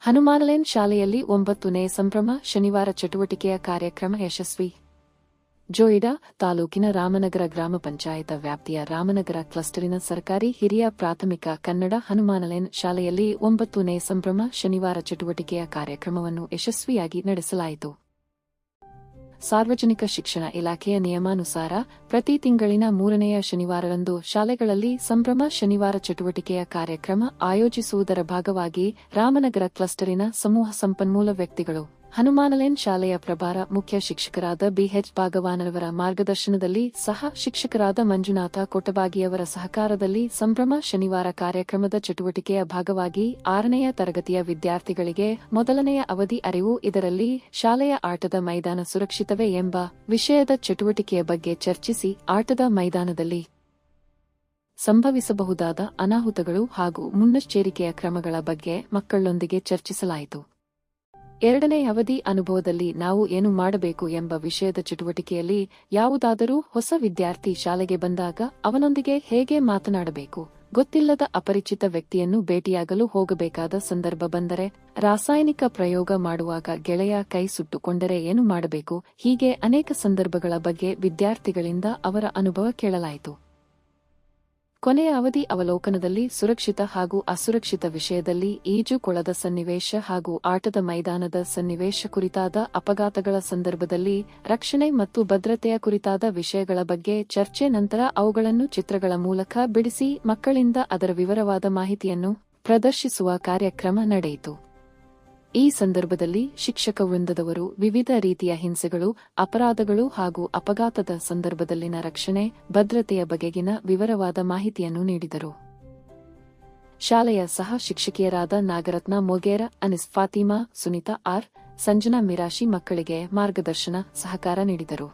ಹನುಮಾನಲೇನ್ ಶಾಲೆಯಲ್ಲಿ 9ನೇ ಸಂಭ್ರಮ ಶನಿವಾರ ಚಟುವಟಿಕೆಯ ಕಾರ್ಯಕ್ರಮ ಯಶಸ್ವಿ. ಜೋಯಿಡಾ ತಾಲೂಕಿನ ರಾಮನಗರ ಗ್ರಾಮ ಪಂಚಾಯತ ವ್ಯಾಪ್ತಿಯ ರಾಮನಗರ ಕ್ಲಸ್ಟರಿನ ಸರ್ಕಾರಿ ಹಿರಿಯ ಪ್ರಾಥಮಿಕ ಕನ್ನಡ ಹನುಮಾನಲೇನ್ ಶಾಲೆಯಲ್ಲಿ 9ನೇ ಸಂಭ್ರಮ ಶನಿವಾರ ಚಟುವಟಿಕೆಯ ಕಾರ್ಯಕ್ರಮವನ್ನು ಯಶಸ್ವಿಯಾಗಿ ನಡೆಸಲಾಯಿತು. ಸಾರ್ವಜನಿಕ ಶಿಕ್ಷಣ ಇಲಾಖೆಯ ನಿಯಮಾನುಸಾರ ಪ್ರತಿ ತಿಂಗಳಿನ 3ನೇ ಶನಿವಾರದಂದು ಶಾಲೆಗಳಲ್ಲಿ ಸಂಭ್ರಮ ಶನಿವಾರ ಚಟುವಟಿಕೆಯ ಕಾರ್ಯಕ್ರಮ ಆಯೋಜಿಸುವುದರ ಭಾಗವಾಗಿ ರಾಮನಗರ ಕ್ಲಸ್ಟರಿನ ಸಮೂಹ ಸಂಪನ್ಮೂಲ ವ್ಯಕ್ತಿಗಳು ಹನುಮಾನಲೇನ್ ಶಾಲೆಯ ಪ್ರಭಾರ ಮುಖ್ಯ ಶಿಕ್ಷಕರಾದ ಬಿಎಚ್ ಭಾಗವಾನರವರ ಮಾರ್ಗದರ್ಶನದಲ್ಲಿ ಸಹ ಶಿಕ್ಷಕರಾದ ಮಂಜುನಾಥ ಕೊಟಬಾಗಿಯವರ ಸಹಕಾರದಲ್ಲಿ ಸಂಭ್ರಮ ಶನಿವಾರ ಕಾರ್ಯಕ್ರಮದ ಚಟುವಟಿಕೆಯ ಭಾಗವಾಗಿ 6ನೇ ತರಗತಿಯ ವಿದ್ಯಾರ್ಥಿಗಳಿಗೆ ಮೊದಲನೆಯ ಅವಧಿ ಅರಿವು, ಇದರಲ್ಲಿ ಶಾಲೆಯ ಆಟದ ಮೈದಾನ ಸುರಕ್ಷಿತವೇ ಎಂಬ ವಿಷಯದ ಚಟುವಟಿಕೆಯ ಬಗ್ಗೆ ಚರ್ಚಿಸಿ ಆಟದ ಮೈದಾನದಲ್ಲಿ ಸಂಭವಿಸಬಹುದಾದ ಅನಾಹುತಗಳು ಹಾಗೂ ಮುನ್ನೆಚ್ಚರಿಕೆಯ ಕ್ರಮಗಳ ಬಗ್ಗೆ ಮಕ್ಕಳೊಂದಿಗೆ ಚರ್ಚಿಸಲಾಯಿತು. 2ನೇ ಅವಧಿ ಅನುಭವದಲ್ಲಿ ನಾವು ಏನು ಮಾಡಬೇಕು ಎಂಬ ವಿಷಯದ ಚಟುವಟಿಕೆಯಲ್ಲಿ ಯಾವುದಾದರೂ ಹೊಸ ವಿದ್ಯಾರ್ಥಿ ಶಾಲೆಗೆ ಬಂದಾಗ ಅವನೊಂದಿಗೆ ಹೇಗೆ ಮಾತನಾಡಬೇಕು, ಗೊತ್ತಿಲ್ಲದ ಅಪರಿಚಿತ ವ್ಯಕ್ತಿಯನ್ನು ಭೇಟಿಯಾಗಲು ಹೋಗಬೇಕಾದ ಸಂದರ್ಭ ಬಂದರೆ, ರಾಸಾಯನಿಕ ಪ್ರಯೋಗ ಮಾಡುವಾಗ ಗೆಳೆಯ ಕೈ ಸುಟ್ಟುಕೊಂಡರೆ ಏನು ಮಾಡಬೇಕು, ಹೀಗೆ ಅನೇಕ ಸಂದರ್ಭಗಳ ಬಗ್ಗೆ ವಿದ್ಯಾರ್ಥಿಗಳಿಂದ ಅವರ ಅನುಭವ ಕೇಳಲಾಯಿತು. ಕೊನೆಯ ಅವಧಿ ಅವಲೋಕನದಲ್ಲಿ ಸುರಕ್ಷಿತ ಹಾಗೂ ಅಸುರಕ್ಷಿತ ವಿಷಯದಲ್ಲಿ ಈಜು ಕೊಳದ ಸನ್ನಿವೇಶ ಹಾಗೂ ಆಟದ ಮೈದಾನದ ಸನ್ನಿವೇಶ ಕುರಿತಾದ ಅಪಘಾತಗಳ ಸಂದರ್ಭದಲ್ಲಿ ರಕ್ಷಣೆ ಮತ್ತು ಭದ್ರತೆಯ ಕುರಿತಾದ ವಿಷಯಗಳ ಬಗ್ಗೆ ಚರ್ಚೆ, ನಂತರ ಅವುಗಳನ್ನು ಚಿತ್ರಗಳ ಮೂಲಕ ಬಿಡಿಸಿ ಮಕ್ಕಳಿಂದ ಅದರ ವಿವರವಾದ ಮಾಹಿತಿಯನ್ನು ಪ್ರದರ್ಶಿಸುವ ಕಾರ್ಯಕ್ರಮ ನಡೆಯಿತು. ಈ ಸಂದರ್ಭದಲ್ಲಿ ಶಿಕ್ಷಕ ವೃಂದದವರು ವಿವಿಧ ರೀತಿಯ ಹಿಂಸೆಗಳು, ಅಪರಾಧಗಳು ಹಾಗೂ ಅಪಘಾತದ ಸಂದರ್ಭದಲ್ಲಿನ ರಕ್ಷಣೆ, ಭದ್ರತೆಯ ಬಗೆಗಿನ ವಿವರವಾದ ಮಾಹಿತಿಯನ್ನು ನೀಡಿದರು. ಶಾಲೆಯ ಸಹ ಶಿಕ್ಷಕಿಯರಾದ ನಾಗರತ್ನ ಮೊಗೇರ, ಅನಿಸ್ ಫಾತಿಮಾ, ಸುನಿತಾ ಆರ್, ಸಂಜನಾ ಮಿರಾಶಿ ಮಕ್ಕಳಿಗೆ ಮಾರ್ಗದರ್ಶನ, ಸಹಕಾರ ನೀಡಿದರು.